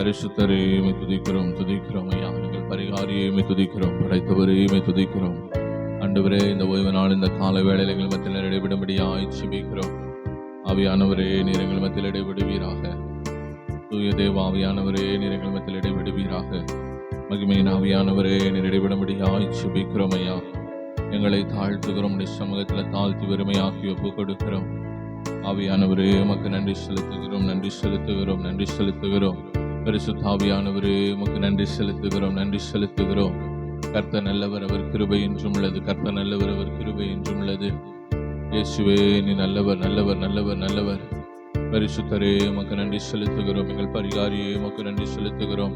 பரிசுத்தரே உம்மை துதிக்கிறோம் துதிக்கிறோம் ஐயா. எங்கள் பரிகாரியே உம்மை துதிக்கிறோம், படைத்தவரே உம்மை துதிக்கிறோம். ஆண்டவரே, இந்த ஓய்வு நாள் இந்த கால வேளையில் எங்கள் மத்தியில் இடைவிடும்படியாய் ஜெபிக்கிறோம். ஆவியானவரே, நீர் எங்கள் மத்தியில் இடைவிடுவீராக. தூய தேவ ஆவியானவரே, நீர் எங்கள் மத்தியில் இடைவிடுவீராக. மகிமையின் ஆவியானவரே, நீர் இடைவிடும்படியாய் ஜெபிக்கிறோம் ஐயா. எங்களை தாழ்த்துகிறோம், சமூகத்தில் தாழ்த்தி வறுமையாக்கி ஒப்பு கொடுக்கிறோம். ஆவியானவரே, உமக்கு நன்றி செலுத்துகிறோம், நன்றி செலுத்துகிறோம், நன்றி செலுத்துகிறோம். பரிசுத்த ஆவியானவரே, உமக்கு நன்றி செலுத்துகிறோம், நன்றி செலுத்துகிறோம். கர்த்தர் நல்லவர், அவர் கிருபை என்றும் உள்ளது. கர்த்தர் நல்லவர், அவர் கிருபை என்றும் உள்ளது. இயேசுவே, நீ நல்லவர், நல்லவர், நல்லவர், நல்லவர். பரிசுத்தரே, உமக்கு நன்றி செலுத்துகிறோம். எங்கள் பரிகாரியே, உமக்கு நன்றி செலுத்துகிறோம்.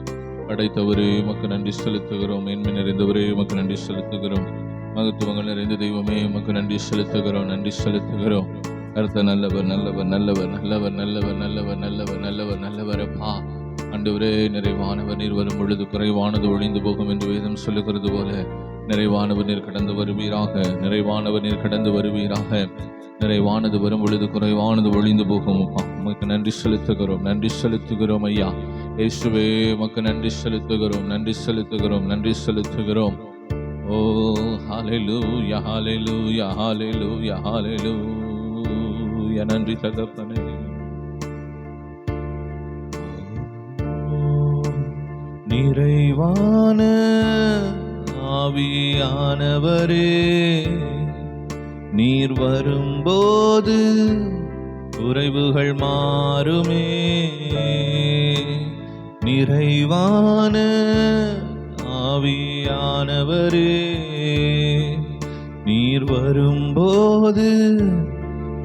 படைத்தவரே, உமக்கு நன்றி செலுத்துகிறோம். மேன்மை நிறைந்தவரே, உமக்கு நன்றி செலுத்துகிறோம். மகத்துவங்கள் நிறைந்த தெய்வமே, உமக்கு நன்றி செலுத்துகிறோம், நன்றி செலுத்துகிறோம். கர்த்தர் நல்லவர், நல்லவர், நல்லவர், நல்லவர், நல்லவர், நல்லவர், நல்லவர், நல்லவர், நல்லவர். அப்பா ஆண்டவரே, நிறைவானவர் நீர் வரும் பொழுது குறைவானது ஒழிந்து போகும் என்று வேதம் சொல்லுகிறது போல, நிறைவானவர் நீர் கடந்து வருவீராக, நிறைவானவர் நீர் கடந்து வருவீராக. நிறைவானது வரும் பொழுது குறைவானது ஒழிந்து போகும். உமக்கு நன்றி செலுத்துகிறோம், நன்றி செலுத்துகிறோம் ஐயா. இயேசுவே, உமக்கு நன்றி செலுத்துகிறோம், நன்றி செலுத்துகிறோம், நன்றி செலுத்துகிறோம். ஓ ஹல்லேலூயா, ஹல்லேலூயா, ஹல்லேலூயா, ஹல்லேலூயா. நன்றி தகப்பனே. நிறைவான ஆவியானவரே, நீர் வரும்போது குறைவுகள் மாறுமே. நிறைவான ஆவியானவரே, நீர் வரும்போது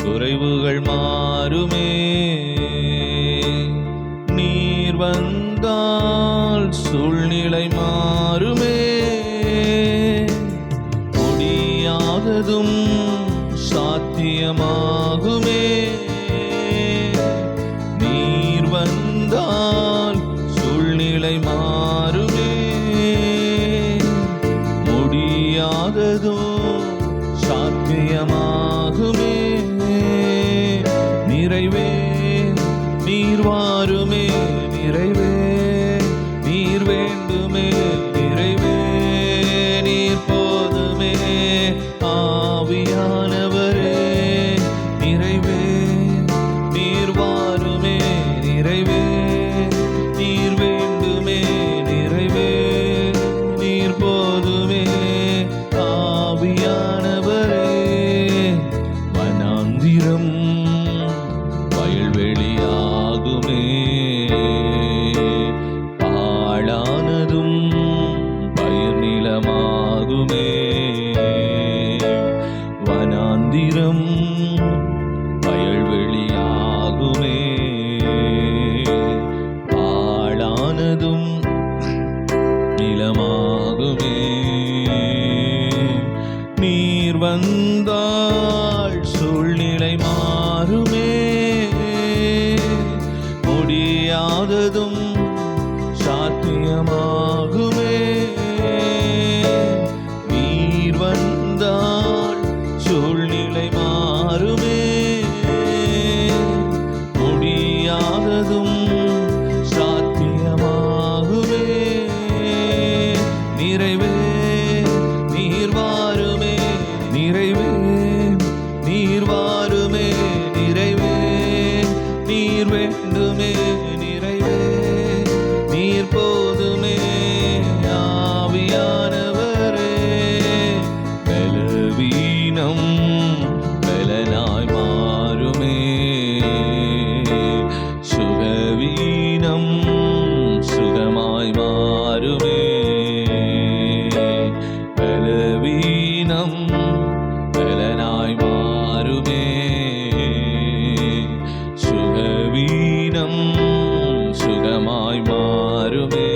குறைவுகள் மாறுமே. நீர் வந்தால் சூழ்நிலை மாறுமே. முடியாததும் சாத்தியமாகுமே. நீர் வந்தால் சூழ்நிலை மாறுமே. முடியாததும் சாத்தியமாகுமே. நிறைவே நீர் வாருமே, நிறைவே நீர் வேண்டுமே, நிறைவே நீர் போதுமே. ஆவியானவரே, நிறைவே நீர் வாருமே, நிறைவே நீர் வேண்டுமே, நிறைவே நீர் போதுமே. ஆவியானவரே, வனாந்திரம் வயல்வெளியாகுமே. பாழானதும் பயிர் நிலமாகுமே. வனாந்திரம் வயல்வெளியாகுமே. பாழானதும் நிலமாகுமே. நீர் வந்தால் சூழ்நிலை மாறுமே. முடியாததும் சாத்தியமாகுமே. நீர் வந்தால் சூழ்நிலை மாறுமே. முடியாததும் சாத்தியமாகுமே. நிறைவே நீர் வாருமே, நிறைவே நீர் வாருமே, நிறைவே நீர் வேண்டுமே, நிறைவே நீர் போதுமே. ஆவியானவரே, பலவீனம் பலனாய் மாறுமே. சுகவீனம் சுகமாய் மாறுமே. பலவீனம் பலனாய் மாறுமே. சுகவீனம் சுகமாய் மாறுமே.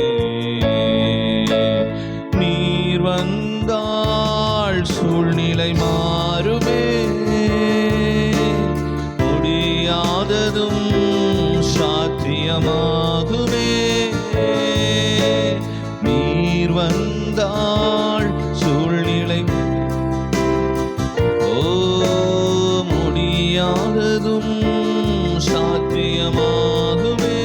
நீர் வந்தால் சூழ்நிலை மாறுமே. முடியாததும் சாத்தியமாகுமே. நீர் வந்தால் சூழ்நிலை முடியாததும் சாத்தியமாகுமே.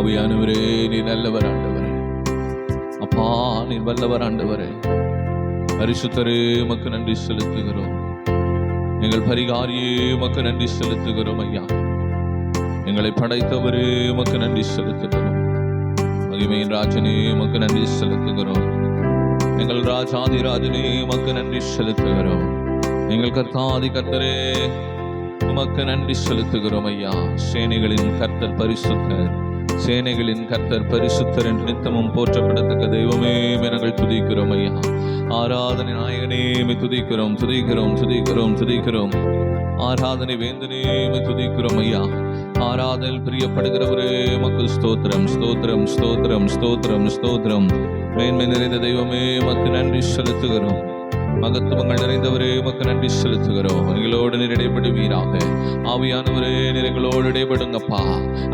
ஆவியானவரே, நீ நல்லவர் ஆண்டவரே. அப்பா, நீ வல்லவர் ஆண்டவரே. பரிசுத்தரே, உமக்கு நன்றி செலுத்துகிறோம். எங்கள் பரிகாரியே, உமக்கு நன்றி செலுத்துகிறோம் ஐயா. எங்களை படைத்தவரே, உமக்கு நன்றி செலுத்துகிறோம். மகிமையின் ராஜனே, உமக்கு நன்றி செலுத்துகிறோம். எங்கள் ராஜாதி ராஜனே, உமக்கு நன்றி செலுத்துகிறோம். எங்கள் கர்த்தாதி கர்த்தரே, உமக்கு நன்றி செலுத்துகிறோம் ஐயா. சேனைகளின் கர்த்தர் பரிசுத்தர், சேனைகளின் கர்த்தர் பரிசுத்தர் என்று நித்தமும் போற்றப்படத்தக்க தெய்வமே, நாங்கள் துதிக்கிறோம் ஐயா. ஆராதனை நாயகனே, துதிக்கிறோம் துதிக்கிறோம் துதிக்கிறோம் துதிக்கிறோம். ஆராதனை வேந்தனே, துதிக்கிறோம் ஐயா. ஆராதல் பிரியப்படுகிறவரே, உமக்கு ஸ்தோத்திரம் ஸ்தோத்திரம் ஸ்தோத்திரம் ஸ்தோத்திரம் ஸ்தோத்திரம். மேன்மை நிறைந்த தெய்வமே, உமக்கு நன்றி செலுத்துகிறோம். மகத்துவங்கள் நிறைந்தவரே, உமக்கு நன்றி செலுத்துகிறோம். எங்களோடு நீர் இடைப்படுவீராக. ஆவியானவரே, நீர் எங்களோடு இடைப்படுங்கப்பா.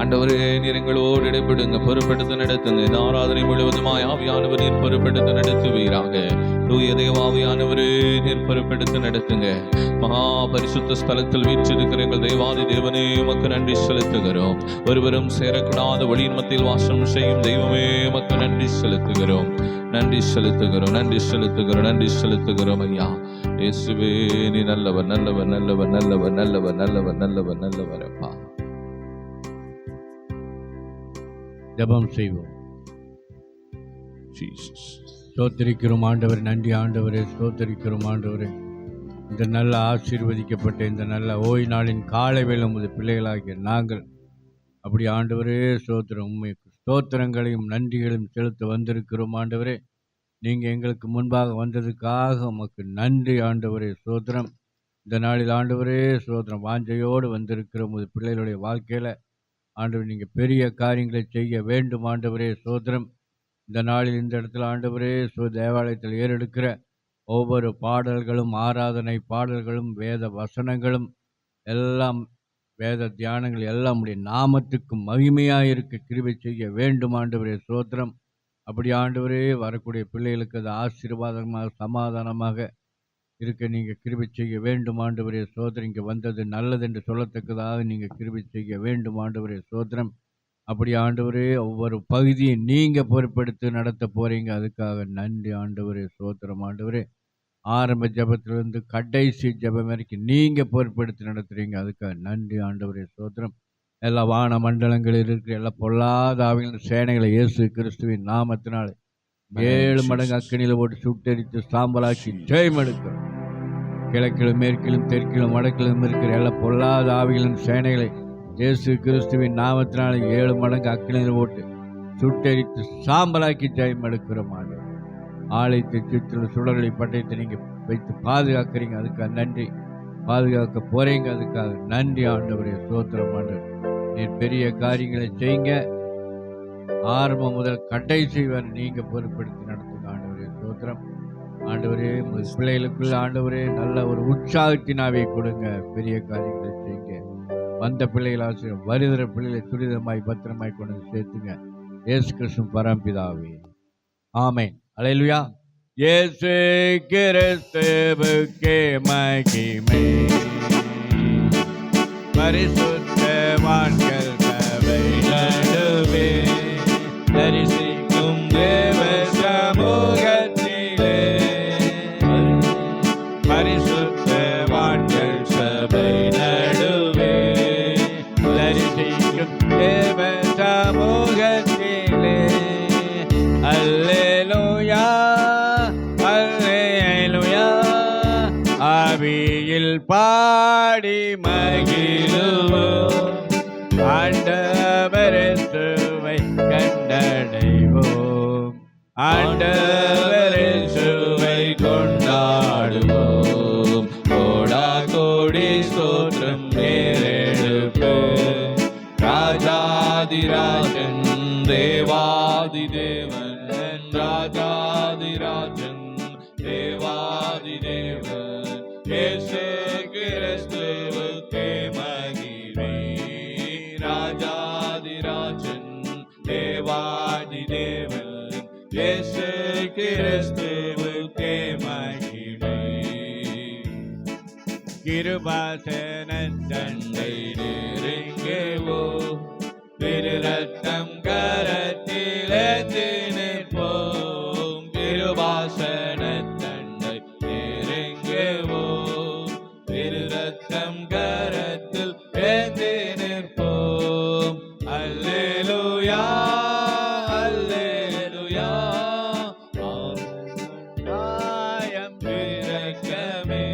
ஆண்டவரே, நீர் எங்களோடு இடைப்படுங்க. பொறுப்பெடுத்து நடத்துங்க. இந்த ஆராதனை முழுவதுமாய் ஆவியானவர் நீர் பொறுப்பெடுத்து நடத்துவீராக. தூய தேவாவியானவரே, நீர் பொறுப்பெடுத்து நடத்துங்க. மகா பரிசுத்த ஸ்தலத்தில் வீற்றிருக்கிற எங்கள் தெய்வாதி தேவனே, உமக்கு நன்றி செலுத்துகிறோம். ஒருவரும் சேரக்கூடாத ஒளியின் மத்தியில் வாசம் செய்யும் தெய்வமே, உமக்கு நன்றி செலுத்துகிறோம். நன்றி செலுத்துகிறோம் நன்றி செலுத்துகிறோம் நன்றி செலுத்துகிறோம் ஐயா. இயேசுவே, நீ நல்லவர் நல்லவர் நல்லவர் நல்லவர் நல்லவர் நல்லவர் நல்லவர் நல்லவர் அப்பா. ஜெபம் செய்வோம். ஸ்தோத்திரிக்கிறோம் ஆண்டவர். நன்றி ஆண்டவரே, ஸ்தோத்திரிக்கிறோம் ஆண்டவரே. இந்த நல்ல ஆசீர்வதிக்கப்பட்ட இந்த நல்ல ஓய் நாளின் காலை வேளை உமது பிள்ளைகளாகிய நாங்கள் அப்படி ஆண்டவரே ஸ்தோத்திரம், உண்மை ஸ்தோத்திரங்களையும் நன்றிகளையும் செலுத்த வந்திருக்கிறோம் ஆண்டவரே. நீங்கள் எங்களுக்கு முன்பாக வந்ததுக்காக உமக்கு நன்றி ஆண்டவரே ஸ்தோத்திரம். இந்த நாளில் ஆண்டவரே ஸ்தோத்திரம், வாஞ்சையோடு வந்திருக்கிற உமது பிள்ளைகளுடைய வாழ்க்கையில் ஆண்டவர் நீங்கள் பெரிய காரியங்களை செய்ய வேண்டும் ஆண்டவரே ஸ்தோத்திரம். இந்த நாளில் இந்த இடத்துல ஆண்டவரே தேவாலயத்தில் ஏறெடுக்கிற ஒவ்வொரு பாடல்களும், ஆராதனை பாடல்களும், வேத வசனங்களும் எல்லாம், வேத தியானங்கள் எல்லாம் உடைய நாமத்துக்கு மகிமையாக இருக்க கிருபை செய்ய வேண்டும் ஆண்டவரே ஸ்தோத்திரம். அப்படி ஆண்டவரே வரக்கூடிய பிள்ளைகளுக்கு அது ஆசீர்வாதமாக சமாதானமாக இருக்க நீங்கள் கிருபை செய்ய வேண்டும் ஆண்டவரே ஸ்தோத்திரம். இங்கே வந்தது நல்லது என்று சொல்லத்தக்கதாக நீங்கள் கிருபை செய்ய வேண்டும் ஆண்டவரே ஸ்தோத்திரம். அப்படி ஆண்டவரே ஒவ்வொரு பகுதியை நீங்கள் பொறுப்பெடுத்து நடத்த போகிறீங்க, அதுக்காக நன்றி ஆண்டவரே ஸ்தோத்திரம். ஆண்டவரே ஆரம்ப ஜபத்திலிருந்து கடைசி ஜபம் வரைக்கும் நீங்கள் பொறுப்பெடுத்து நடத்துகிறீங்க, அதுக்காக நன்றி ஆண்டவரே ஸ்தோத்திரம். எல்லா வான மண்டலங்களில் இருக்கிற எல்லா பொல்லாத ஆவிகளின் சேனைகளை இயேசு கிறிஸ்துவின் நாமத்தினால் 7 மடங்கு அக்கினியில் போட்டு சுட்டெரித்து சாம்பலாக்கி ஜெயம் எடுக்கிறோம். கிழக்கிலும் மேற்கிலும் தெற்கிலும் வடக்கிலும் இருக்கிற எல்லா பொல்லாத ஆவிகளின் சேனைகளை இயேசு கிறிஸ்துவின் நாமத்தினால் 7 மடங்கு அக்கினியில் போட்டு சுட்டெரித்து சாம்பலாக்கி ஜெயம் எடுக்கிறோம் ஆண்டவர். ஆலயத்தை சுற்றிலும் சுடர்களை பட்டயத்தை நீங்கள் வைத்து பாதுகாக்கிறீங்க, அதுக்காக நன்றி. பாதுகாக்க போகிறீங்க, அதுக்காக நன்றி ஆண்டவரே ஸ்தோத்திரம். ஆண்டவர் நீர் பெரிய காரியங்களை செய்யுங்க. ஆரம்பம் முதல் கடைசி வரை நீங்கள் பொறுப்பெடுத்து நடத்துங்க ஆண்டவரே ஸ்தோத்திரம். ஆண்டவரே பிள்ளைகளுக்குள்ள ஆண்டவரே நல்ல ஒரு உற்சாகத்தினாவே கொடுங்க. பெரிய காரியங்களை செய்யுங்க. வந்த பிள்ளைகள் ஆசிரியர், வருகிற பிள்ளைகளை துரிதமாய் பத்திரமாய் கொண்டு சேர்த்துங்க. இயேசு கிறிஸ்து பரம்பிதாவே, ஆமென். அல்லேலூயா. இயேசு கிறிஸ்துவுக்கே மகிமை, பரிசுத்தவான்கள் சபை நடுவே தரிசிக்கும் தேவ சமூகத்திலே, பரிசுத்தவான்கள் சபை நடுவே தரிசிக்கும் தேவ சமூகத்திலே. அல்லேலூயா அல்லேலூயா. ஆவியில் பாடி மகிழுவோம், ஆண்டவரேசுவை கண்டடைவோம், ஆண்டவரேசுவை கொண்டாடுவோம். கோடா கோடி ஸ்தோத்திரம் நேரெடுப்பு, ராஜாதிராஜன் தேவாதி தேவன், ராஜாதிராஜன் தேவாதி தேவன். இயேசு கிறிஸ்துவுக்கே மகிமை, ராஜாதிராஜன் தேவாதி தேவன். இயேசு கிறிஸ்துவுக்கே மகிமை. கிருபாசன தந்தை நெருங்குவோம், திரு ரத்தம் கரத்தில் ஏந்தி நிற்போம், திருவாசன தண்டை நெருங்குவோம், திரு ரத்தம் கரத்தில் ஏந்தி நிற்போம். அல்லேலூயா அல்லேலூயா, ஆயம் இரக்கமே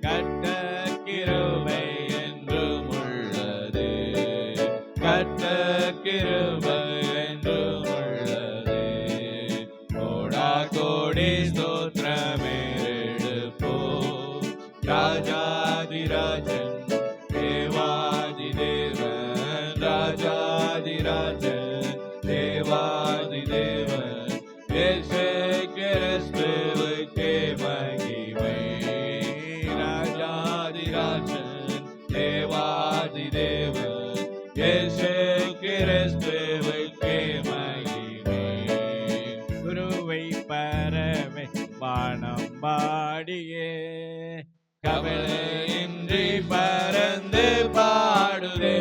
கர்த்தர் கிருபை என்றும் உள்ளது, கர்த்தர் கிருபை என்றும் உள்ளது. கோடா கோடி ஸ்தோத்திரமே எடுப்போம், ராஜாதிராஜன் தேவாதி தேவன், ராஜாதிராஜன் தேவாதி தேவன், இயேசு கிறிஸ்துவுக்கே மகிமை. ராஜாதிராஜன் தேவாதி தேவன், இயேசு கிறிஸ்துவுக்கே மகிமை. குருவை பறவை வானம் பாடியே, கவலையின்றி பறந்து பாடுதே,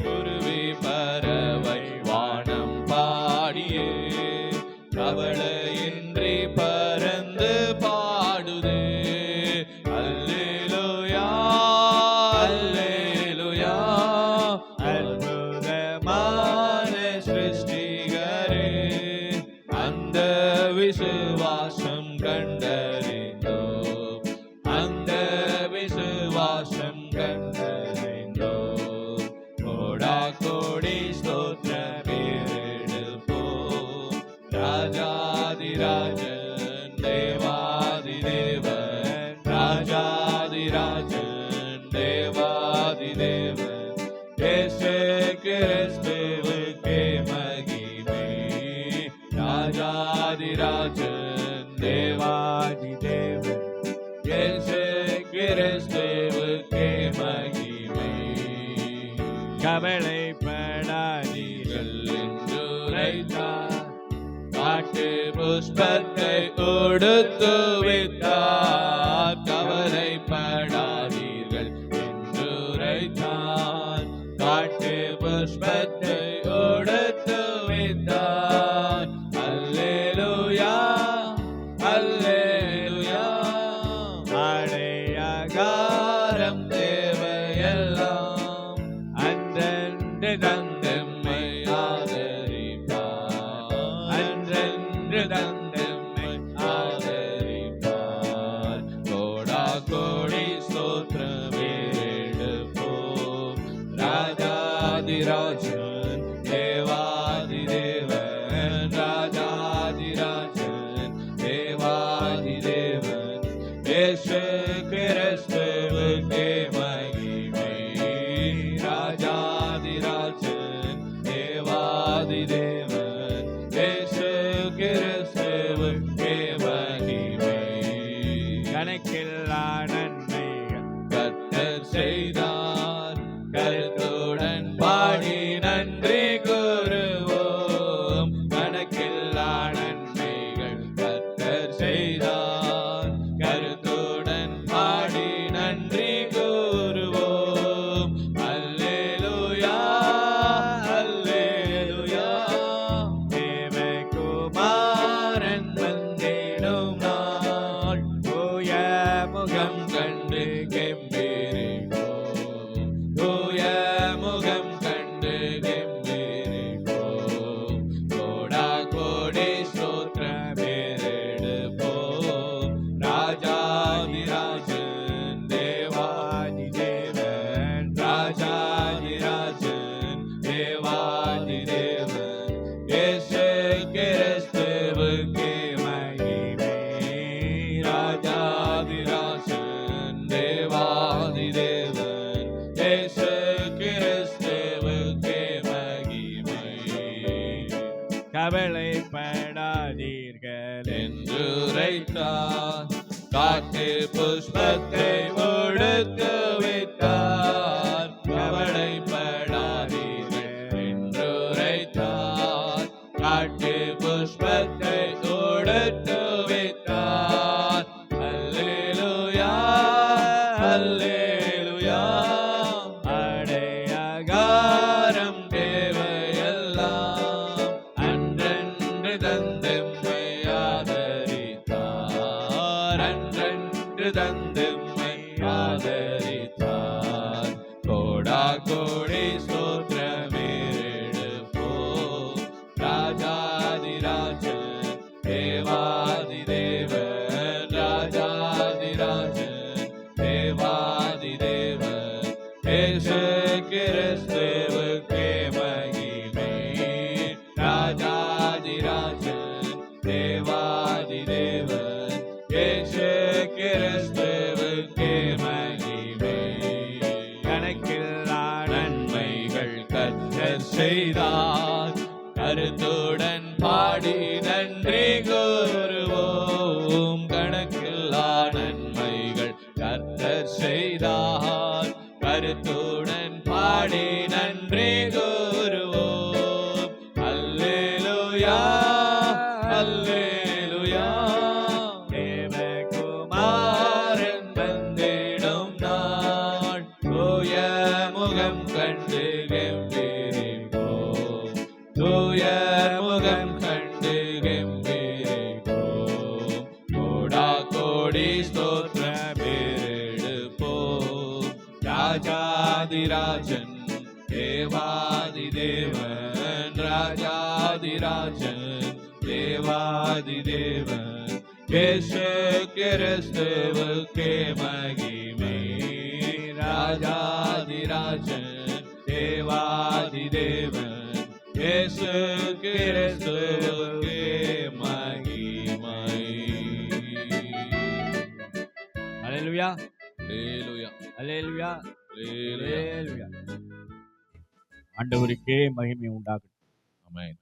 குருவி பறவை வானம் பாடியே, கவலையின்றி பறந்து பாடுதே. அல்லேலூயா அல்லேலூயா, அற்புதமான சிருஷ்டிகரே, அந்த விசுவாசம் கண்டறிந்தோம், அந்த விசுவாசம் கண்டறிந்தோம். கோடா கோடி ஸ்தோத்திரமே எடுப்போம், ராஜாதிராஜன் தேவாதி தேவன், ராஜாதிராஜன் தேவாதி தேவன், இயேசு கிறிஸ்துவுக்கே மகிமை. ராஜாதிராஜன் தேவாதி தேவன், இயேசு கிறிஸ்துவுக்கே மகிமை. கவலைப்படாதீர்கள் என்றுரைத்தார், காட்டு புஷ்பத்தை உடுத்து வைத்தார், கவலைப்படாதீர்கள் என்றுரைத்தார், காட்டு புஷ்பத்தை உடுத்து வைத்தார். அல்லேலூயா அல்லேலூயா, அடையாகாரம் தேவையெல்லாம் அன்றன்று தந்தம்மை ஆதரிப்பார், அன்றென்று தந்தம்மை ஆதரிப்பார். கோடா கோடி ஸ்தோத்திரமே எடுப்போம், ராஜாதிராஜன் தேவாதி தேவன், ராஜாதிராஜன் தேவாதி தேவன், இயேசு கிறிஸ்துவுக்கே மகிமை. ராஜாதிராஜன் தேவாதி தேவன், இயேசு கிறிஸ்துவுக்கே மகிமை. கணக்கில்லா நன்மைகள் கர்த்தர் செய்தார், கருத்துடன் பாடி நன்றி கூறுவோம், கணக்கில்லா நன்மைகள் கர்த்தர் செய்தார், கருத்துடன் பாடி நன்றி கூறுவோம். அல்லேலூயா அல்லேலூயா, தேவகுமாரன் வந்திடும் நாள், தூய முகம் கண்டு கெம்பீரிப்போம், தூய முகம் கண்டு கெம்பீரிப்போம். கோடா கோடி ஸ்தோத்திரமே எடுப்போம், ராஜாதிராஜன் தேவாதி தேவன், ராஜாதிராஜன் தேவாதி தேவன், இயேசு கிறிஸ்துவுக்கே மகிமை. ராஜாதிராஜன் தேவாதி தேவன், இயேசு கிறிஸ்துவுக்கே மகிமை. கவலைப்படாதீர்கள் என்றுரைத்தார், காட்டு புஷ்பத்தை உடுத்து வைத்தார், கவலைப்படாதீர்கள் என்றுரைத்தார், காட்டு புஷ்பத்தை உடுத்து வைத்தார். அல்லேலூயா அல்லேலூயா, அடையாகாரம் கர்த்தர் செய்தார். கருத்துடன் பாடி நன்றி கூறுவோம். கணக்கில்லா நன்மைகள் கர்த்தர் செய்தார். கருத்துடன் பாடி நன்றி கூறுவோம். அல்லேலூயா அல்லேலூயா. தேவகுமாரன் வந்திடும் நாள், தூய முகம் கண்டு கெம்பீரிப்போம். தூய முகம் கண்டு கெம்பீரிப்போம். கோடா கோடி ஸ்தோத்திரம் எடுப்போம். ராஜாதிராஜன் தேவாதி தேவன், ராஜாதிராஜன் தேவாதி தேவன், இயேசு கிறிஸ்துவுக்கே மகிமை. ராஜாதிராஜன் தேவாதி தேவன், இயேசு கிறிஸ்துவுக்கே மகிமை. அல்லேலூயா அல்லேலூயா அல்லேலூயா அல்லேலூயா. அல்லேலூயா. ஆண்டவருக்கே மகிமை உண்டாகட்டும். ஆமென்.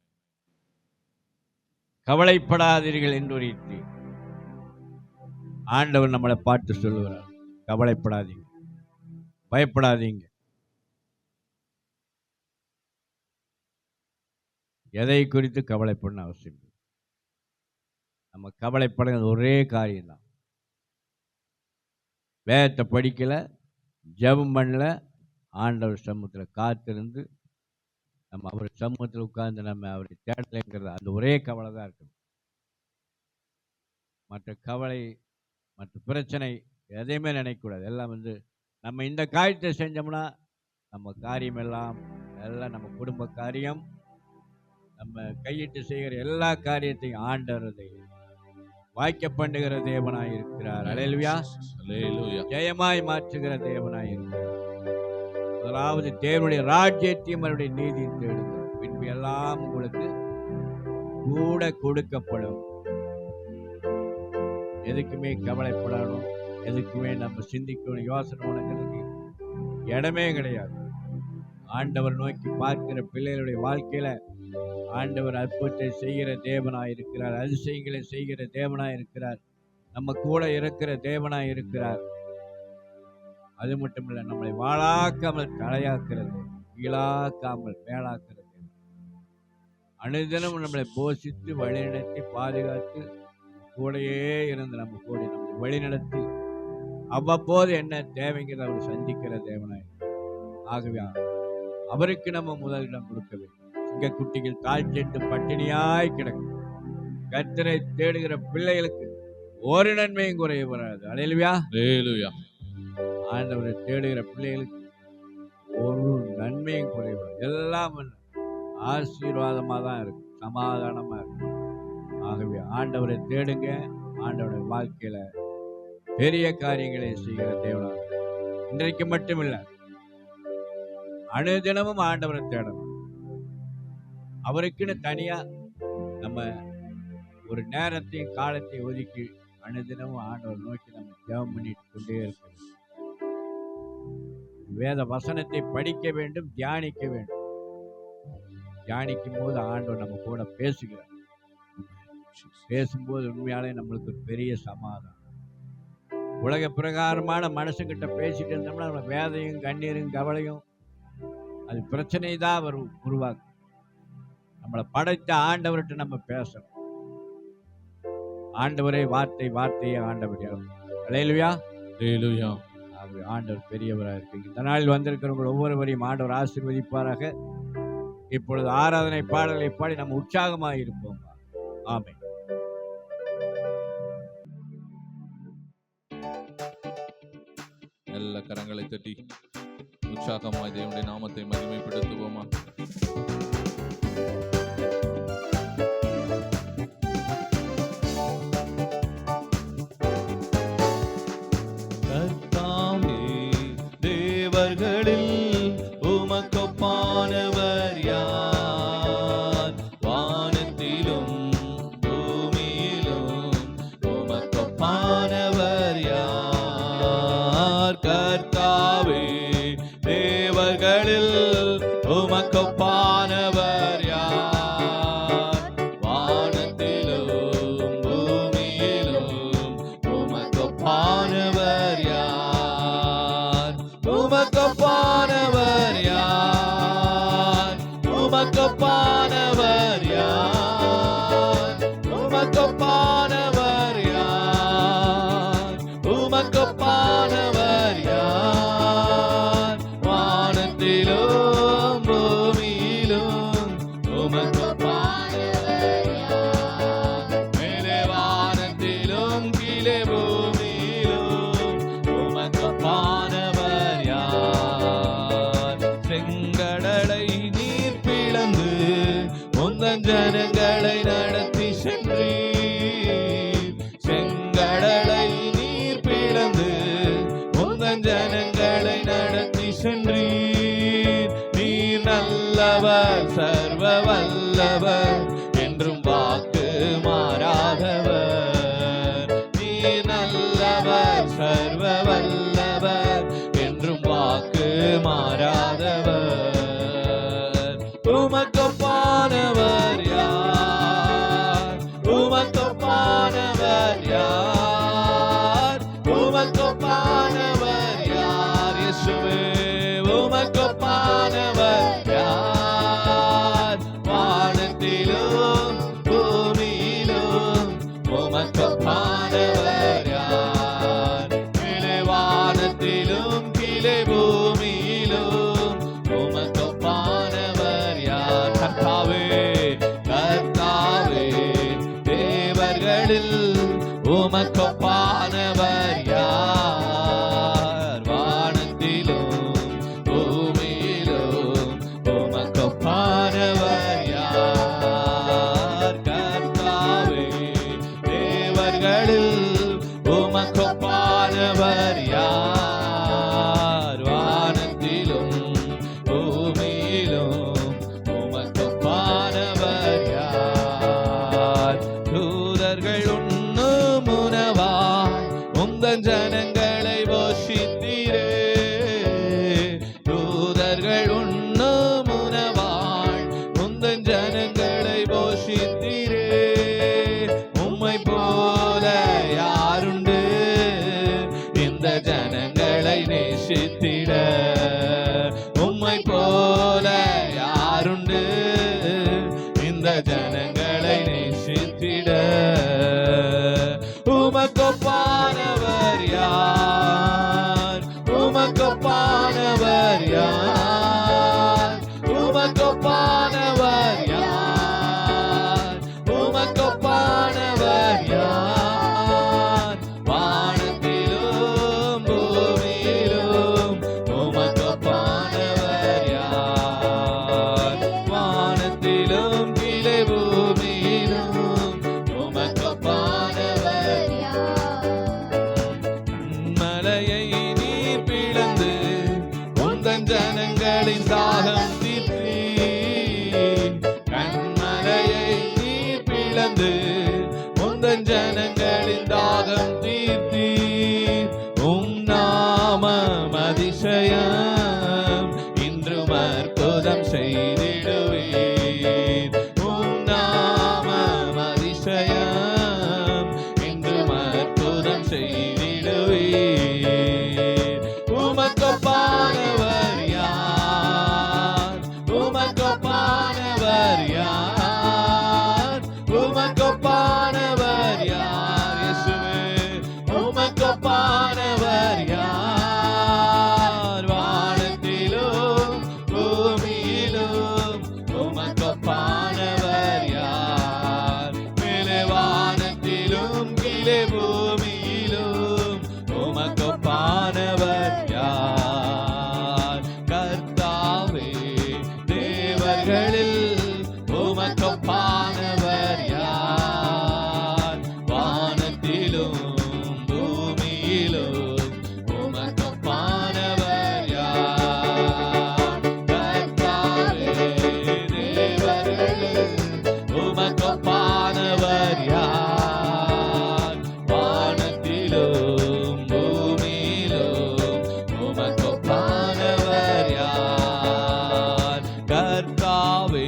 கவலைப்படாதீர்கள் என்று ரீதி ஆண்டவர் நம்மளை பார்த்து சொல்லுகிறார். கவலைப்படாதீங்க, பயப்படாதீங்க. எதை குறித்து கவலைப்படணும் அவசியம் இல்லை. நம்ம கவலைப்படுறது ஒரே காரியம்தான். வேதத்தை படிக்கல, ஜெபம் பண்ணல, ஆண்டவர் சமூகத்தில் காத்திருந்து நம்ம அவர் சமூகத்தில் உட்கார்ந்து நம்ம அவரை தேடலைங்கிறது அந்த ஒரே கவலை தான் இருக்கணும். மற்ற கவலை, மற்ற பிரச்சனை எதையுமே நினைக்கக்கூடாது. எல்லாம் நம்ம இந்த காரியத்தை செஞ்சோம்னா நம்ம காரியம் எல்லாம் நம்ம குடும்ப காரியம், நம்ம கையிட்டு செய்கிற எல்லா காரியத்தையும் ஆண்டவர் வாய்க்க பண்ணுகிற தேவனாய் இருக்கிறார். அல்லேலூயா அல்லேலூயா. ஜெயமாய் மாற்றுகிற தேவனாய் இருக்கிறார். முதலாவது தேவனுடைய ராஜ்யத்தையும் அவருடைய நீதியும் தேடுங்கள், பின்பு எல்லாம் உங்களுக்கு கூட கொடுக்கப்படும். எதுக்குமே கவலைப்படணும், எதுக்குமே நம்ம சிந்திக்கணும், யோசனை பண்ணுறதுக்கு இடமே கிடையாது. ஆண்டவர் நோக்கி பார்க்கிற பிள்ளைகளுடைய வாழ்க்கையில ஆண்டவர் அற்புதத்தை செய்கிற தேவனாய் இருக்கிறார். அதிசயங்களை செய்கிற தேவனாய் இருக்கிறார். நம்ம கூட இருக்கிற தேவனாய் இருக்கிறார். அது மட்டும் இல்லை, நம்மளை வாழாக்காமல் தலையாக்குறது, கீழாக்காமல் மேலாக்குறது, அனுதினம் நம்மளை போஷித்து வழிநடத்தி பாதுகாத்து கூடையே இருந்து நம்ம கூட நம்மளை வழிநடத்தி அவ்வப்போது என்ன தேவைங்கிறத அவர் சந்திக்கிற தேவனாய். ஆகவே அவருக்கு நம்ம முதலிடம் கொடுக்க வேண்டும். சிங்கக்குட்டிகள் தாழ் சென்று பட்டினியாய் கிடக்கும். கர்த்தரை தேடுகிற பிள்ளைகளுக்கு ஒரு நன்மையும் குறைய வராது. அல்லேலூயா அல்லேலூயா. ஆண்டவரை தேடுகிற பிள்ளைகளுக்கு ஒரு நன்மையும் குறைவு, எல்லாம் ஆசீர்வாதமாக தான் இருக்கும், சமாதானமாக இருக்கும். ஆகவே ஆண்டவரை தேடுங்க. ஆண்டவருடைய வாழ்க்கையில பெரிய காரியங்களை செய்கிற தேவனாக இன்றைக்கு மட்டும் இல்லை, அனுதினமும் ஆண்டவரை தேடணும். அவருக்குன்னு தனியா நம்ம ஒரு நேரத்தையும் காலத்தையும் ஒதுக்கி அனுதினமும் ஆண்டவர் நோக்கி நம்ம ஜெபம் பண்ணிட்டு கொண்டே இருக்கணும். வேத வசனத்தை படிக்க வேண்டும், தியானிக்க வேண்டும். தியானிக்கும் போது ஆண்டவர் நம்ம கூட பேசுகிறார். பேசும்போது உண்மையாலே நம்மளுக்கு ஒரு பெரிய சமாதானம். உலக பிரகாரமான மனசுக்கிட்ட பேசிட்டு இருந்தோம்னா நம்ம வேதையும் கண்ணீரும் கவலையும் அது பிரச்சனை தான் அவர் உருவாக்கும். நம்மளை படைத்த ஆண்டவர்கிட்ட நம்ம பேசணும். ஆண்டவரே வார்த்தையே ஆண்டவர். அல்லேலூயா அல்லேலூயா. ஆண்டவர் பெரியவராக இருக்கு. இந்த நாளில் வந்திருக்கிறவங்க ஒவ்வொருவரையும் ஆண்டவர் ஆசீர்வதிப்பாராக. இப்பொழுது ஆராதனை பாடல்களை பாடி நம்ம உற்சாகமாக இருப்போம். ஆமென். நல்ல கரங்களை தட்டி உற்சாகமாய் தேவனுடைய நாமத்தை மகிமைப்படுத்துவோமா? கர்த்தாவே, தேவர்களில் உமக்கொப்பானவர் யார்? வானத்திலும் பூமியிலும் உமக்கொப்பானவர் யார்? கர்த்தாவே, தேவர்களில் உமக்கு உமக்கொப்பானவர் யார்? வானத்திலும் பூமியிலும் உமக்கொப்பானவர் யார்? உமக்கொப்பானவர் யார்? உமக்கொப்பானவர் யார்? உமக்கொப்பானவர் யார்? உமக்கொப்பானவர் யார்? வானத்திலும் பூமியிலும் உமக்கொப்பானவர் யார்? மேலே வானத்திலும் கீழே பூமியிலும் உமக்கொப்பானவர் யார்? செங்கடலை நீர் பிளந்து உந்தன் ஜனங்களை நடத்தி சென்றீர். செங்கடலை நீர் பிளந்து உந்தன் ஜனங்களை நடத்தி சென்றீர். நீர் நல்லவர், சர்வ வல்லவர், என்றும் வாக்கு மாறாதவர். நீர் நல்லவர், சர்வ வல்லவர், என்றும் வாக்கு மாறாதவர். உமக்கொப்பானவர் யார்? உமக்கொப்பானவர் யார்? உமக்கொப்பானவர் யார்? இயேசுவே உமக்கொப்பானவர் யார்? வானத்திலும் பூமியிலும் உமக்கொப்பானவர் யார்? மேலே வானத்திலும் கீழே பூமியிலும் உமக்கொப்பானவர் யார்? கர்த்தாவே, கர்த்தாவே, தேவர்களில் உமக்கொப்பானவர் யார்? வானத்திலும் பூமியிலும் உமக்கொப்பானவர் யார்? கர்த்தாவே, தேவர்களில் உமக்கொப்பானவர் யார்? வானத்திலும் பூமியிலும் உமக்கொப்பானவர் யார்? தூதர்கள் உண்ணும் உணவாய் உந்தன் ஜனங்களை போஷித்தீரே. தூதர்கள் உண்ணும் உணவாய் உந்தன் ஜனங்களை போஷித்தீரே. உம்மை போல யாருண்டு இந்த ஜனங்களை நேசித்திட? உம்மை போல யாருண்டு இந்த ஜனங்களை நேசித்திட? உமக்கொப்பானவர் யார்? உமக்கொப்பானவர் யார்? உமக்கொப்பானவர் யார்? உமக்கொப்பானவர் யார்? வானத்திலும் பூமியிலும் உமக்கொப்பானவர் யார்? வானத்திலும் கீழே பூமியிலும் உமக்கொப்பானவர் யார்? மலையை நீர் பிளந்து உந்தன் ஜனங்களின் தாகம் தீர்த்தீர். கண்மலையை நீர் பிளந்து உந்தன் ஜனங்களின் தாகம் தீர்த்தீர். நாமம் அதிசயம் இன்றும் அற்புதம் செய்திடுவீர். நாமம் அதிசயம் இன்றும் அற்புதம் செய்திடுவீர். உமக்கொப்பானவர் யார்? உமக்கொப்பானவர் யார்? உமக்கொப்பானவர் யார்? இயேசுவே உமக்கொப்பானவர் யார்? வானத்திலும் பூமியிலும் உமக்கொப்பானவர் யார்? மேலே வானத்திலும் கீழே பூமியிலும் உமக்கொப்பானவர் யார்? கர்த்தாவே, தேவர்களில் உமக்கொப்பானவர் யார்? வானத்திலும் பூமியிலும் உமக்கொப்பானவர் யார்? கர்த்தாவே, தேவர்களில் உமக்கொப்பானவர் யார்? வானத்திலும் பூமியிலும் உமக்கொப்பானவர் யார்? கர்த்தாவே, கர்த்தாவே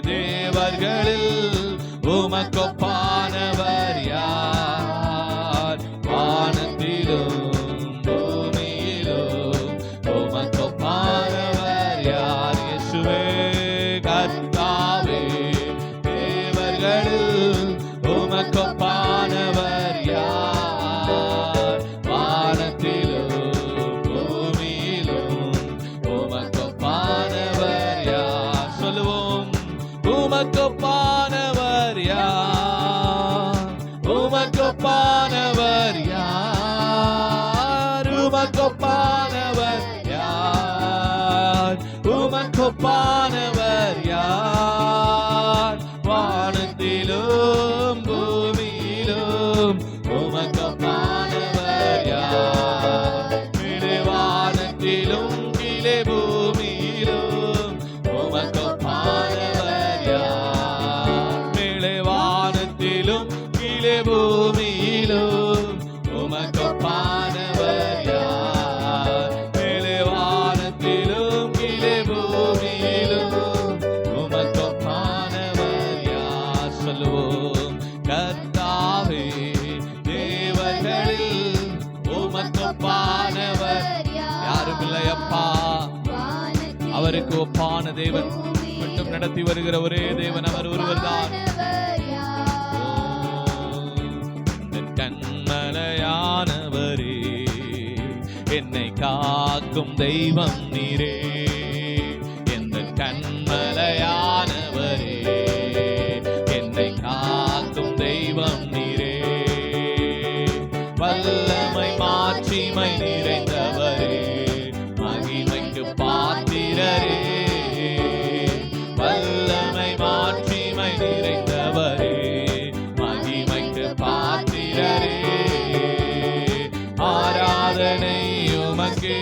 தேவர்களில் உமக்கொப்பானவர் யார்? வானத்திலும் பூமியிலும் உமக்கொப்பானவர் யார்? இயேசுவே கர்த்தாவே தேவர்களில் உமக்கொப்பானவர் யார்? வானத்திலும் பூமியிலும் உமக்கொப்பானவர் யார்? சொல்லுவோம், உமக்கொப்பானவர் யார்? உமக்கொப்பானவர் யார்? உமக்கொப்பானவர் யார்? உமக்கொப்பானவர் யார்? வானத்திலும் பூமியிலும் உமக்கொப்பானவர் யார்? மேலே வானத்திலும் கீழே பூமியிலும் உமக்கொப்பானவர் யார்? மேலே வானத்திலும் கீழே பூமியிலும் உமக்கொப்பானவர் யார்? மேலே வானத்திலும் கீழே பூமியிலும் உமக்கொப்பானவர் யார்? சொல்லுவோம், கர்த்தாவே தேவர்களில் உமக்கொப்பானவர் யாரும் இல்லையப்பா. அவருக்கு ஒப்பான தேவன் மட்டும் நடத்தி வருகிற ஒரே தேவன் அவர் ஒருவர்தான். கண்மலையானவரே, என்னை காக்கும் தெய்வம் நீரே. எந்த கண்மலையானவரே, என்னை காக்கும் தெய்வம் நீரே. வல்லமை மாட்சிமை நிறைந்தவரே, மகிமைக்கு பாத்திரரே. வல்லமை மாட்சிமை நிறைந்தவரே, மகிமைக்கு பாத்திரரே. ஆராதனை உமக்கே,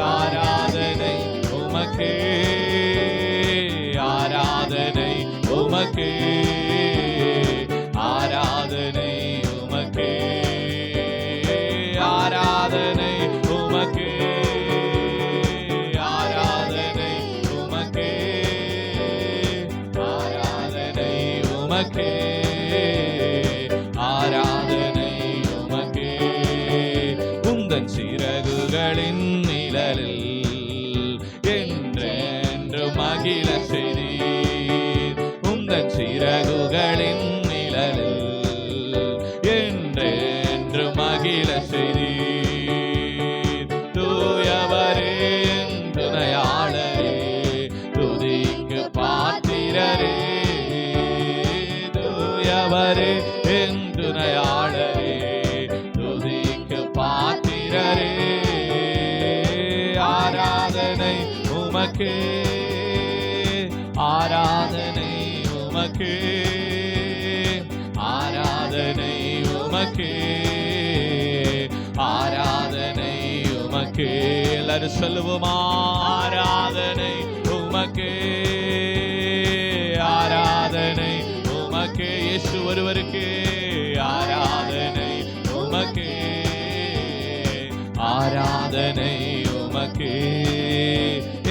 ஆராதனை உமக்கே, ஆராதனை உமக்கே, ஆராதனை உமக்கே, ஆராதனை உமக்கே, ஆராதனை உமக்கே, ஆராதனை உமக்கே, ஆராதனை உமக்கே. உந்தன் சிறகுகளின் நிழலில் என்றென்று மகிழ செய்தீர். உந்தன் சிறகுகளின் நிழலில் என்றென்று மகிழ செய்தீர். தூயவரே என் துணையாளரே, துதிக்கு பாத்திரரே. தூயவரே என் துணையாளரே, துதிக்கு பாத்திரரே. ஆராதனை உமக்கே, ஆராதனை உமக்கே, ஆராதனை உமக்கே, ஆராதனை உமக்கே. எல்லாரும் சொல்லுவோமா, ஆராதனை உமக்கே, ஆராதனை உமக்கே. இயேசு ஒருவருக்கே ஆராதனை உமக்கே, ஆராதனை உமக்கே.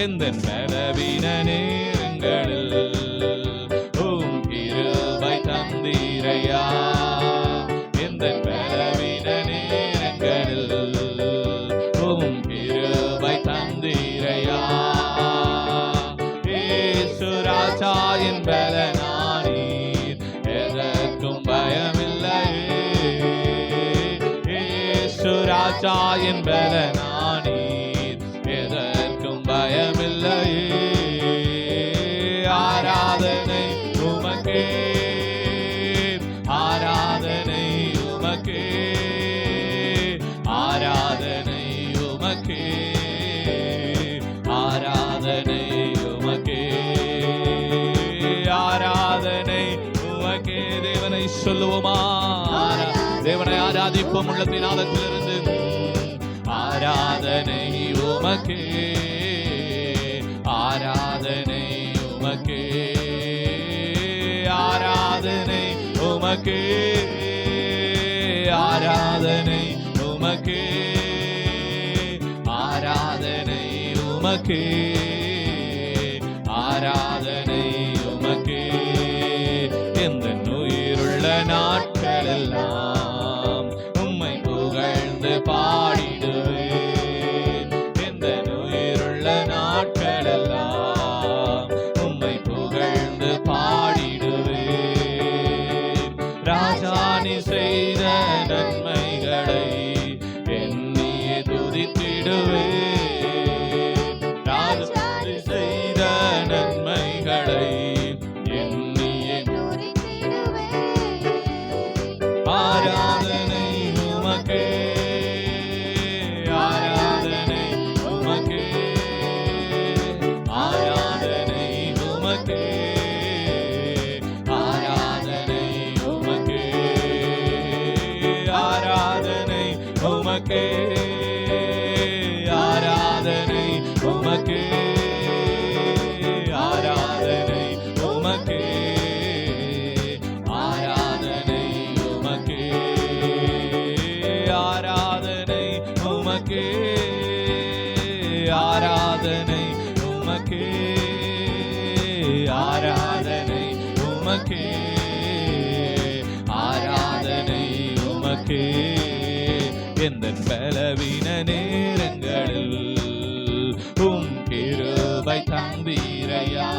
எந்த பலவீன நேரங்களில் உம் கிருபை தந்தீரையா. எந்த பலவீன நேரங்களில் உம் கிருபை தந்தீரையா. இயேசு ராஜா என் பலனானீர், எதற்கும் பயமில்லையே. இயேசு ராஜா என் பலனானீர், எதற்கும் பயமில்லையே. ஆராதனை உமக்கே, ஆராதனை உமக்கே, ஆராதனை உமக்கே, ஆராதனை உமக்கே, ஆராதனை உமக்கே. தேவனை சொல்லுவோமா, தேவனை ஆராதிப்போம் உள்ளத்தின் ஆழத்திலிருந்து. ஆராதனை உமக்கே, ஆராதனை உமக்கே, ஆராதனை உமக்கே, ஆராதனை உமக்கே, ஆராதனை உமக்கே, ஆராதனை உமக்கே, ஆராதனை உமக்கே. எந்தன் பலவீன நேரங்களில் உம் கிருபை தந்தீரையா,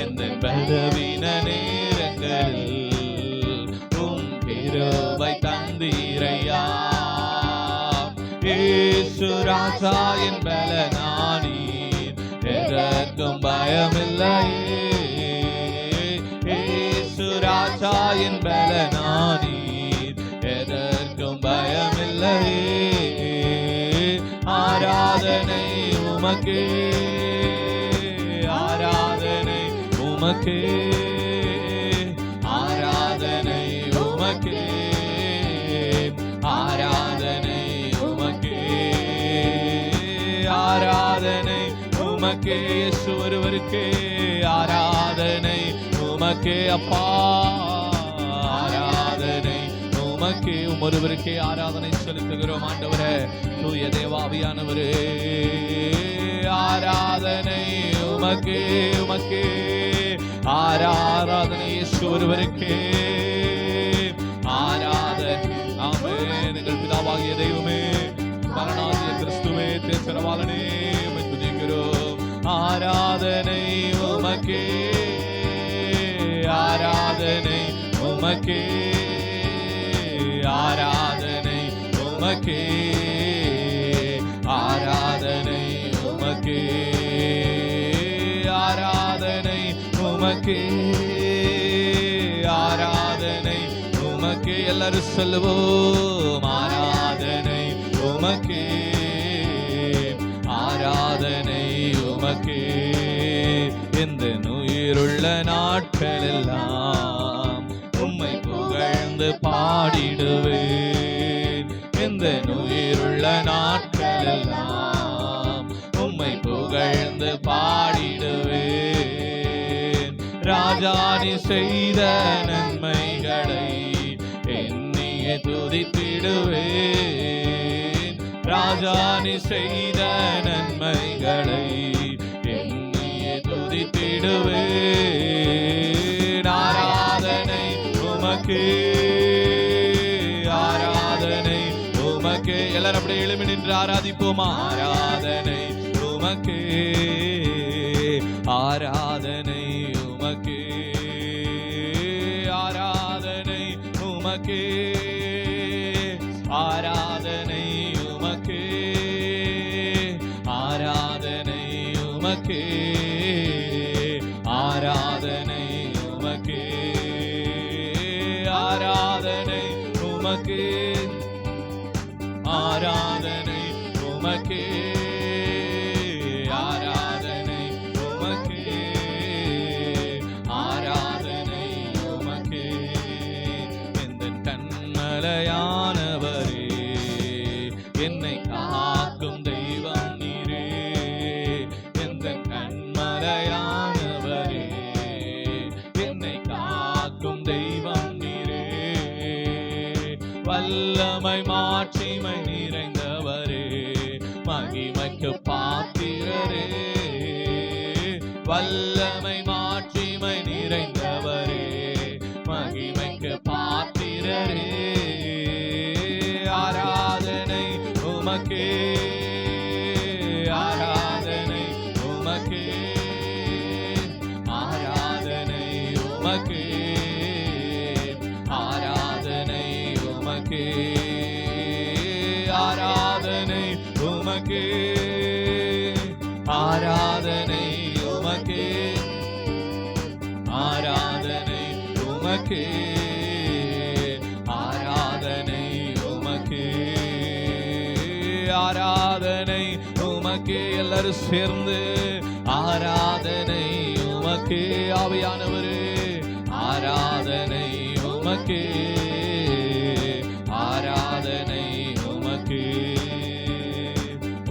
எந்தன் பலவீன நேரங்களில் உம் கிருபை தந்தீரையா. இயேசு ராஜா என் பலனானீர், எதற்கும் பயமில்லையே. இயேசு ராஜா என் பலனானீர், எதற்கும் பயமில்லையே. ஆராதனை உமக்கே, ஆராதனை உமக்கே, ஆராதனை உமக்கே, ஆராதனை உமக்கே, ஆராதனை உமக்கே. இயேசு ஒருவருக்கே ஆராதனை உமக்கே அப்பா, ஆராதனை உமக்கே. ஒருவருக்கே ஆராதனை செலுத்துகிறோம் ஆண்டவரே. தூய தேவாவியானவரே, ஆராதனை உமக்கே, உமக்கே ஆராதனை. இயேசு ஒருவருக்கே ஆராதனை. ஆமென். எங்கள் பிதாவாகிய தெய்வமே, மரணாதிய கிறிஸ்துவே, தேசரவாளனே, உம்மை துதிக்கிறோம். ஆராதனை உமக்கே, ஆராதனை உமக்கே, ஆராதனை உமக்கே, ஆராதனை உமக்கே, ஆராதனை உமக்கே, ஆராதனை உமக்கே. எல்லாரும் சொல்லுவோம் ஆராதனை உமக்கே, ஆராதனை உமக்கே. எந்த உயிருள்ள நாட்கள் எல்லாம் உம்மை புகழ்ந்து பாடிடுவேன். எந்த உயிருள்ள நாட்கள் எல்லாம் உம்மை புகழ்ந்து பாடிடுவேன். ராஜானி செய்த நன்மைகளை எண்ணியே துதித்திடுவேன். ராஜானி செய்த நன்மைகளை எண்ணியே துதித்திடுவேன். ஆராதனை உமக்கே, ஆராதனை உமக்கே. எல்லாரும் அப்படியே எழுப்பி நின்று ஆராதிப்போம். ஆராதனை உமக்கே, ஆராதனை உமக்கே, ஆராதனை உமக்கே, ஆராதனை உமக்கே, ஆராதனை உமக்கே, ஆராதனை உமக்கே, ஆராதனை உமக்கே, ஆராதனை உமக்கே, ஆராதனை உமக்கே, ஆராதனை உமக்கே. எந்தன் கண்மலையானவரே, என்னை காக்கும் தெய்வம் நீரே. எந்தன் கண்மலையானவரே, என்னை காக்கும் தெய்வம் நீரே. வல்லமை மாட்சிமை நிறைந்தவரே, மகிமைக்கு பாத்திரரே. வல்லமை மாட்சிமை நிறைந்தவரே, மகிமைக்கு பாத்திரரே. ஆராதனை உமக்கே, ஆராதனை உமக்கே, ஆராதனை உமக்கே, ஆராதனை உமக்கே, ஆராதனை உமக்கே, ஆராதனை உமக்கே, ஆராதனை உமக்கே, ஆராதனை உமக்கே, ஆராதனை உமக்கே. எல்லாரும் சேர்ந்து ஆராதனை உமக்கே. ஆவியானவரே, ஆராதனை உமக்கே, ஆராதனை உமக்கே.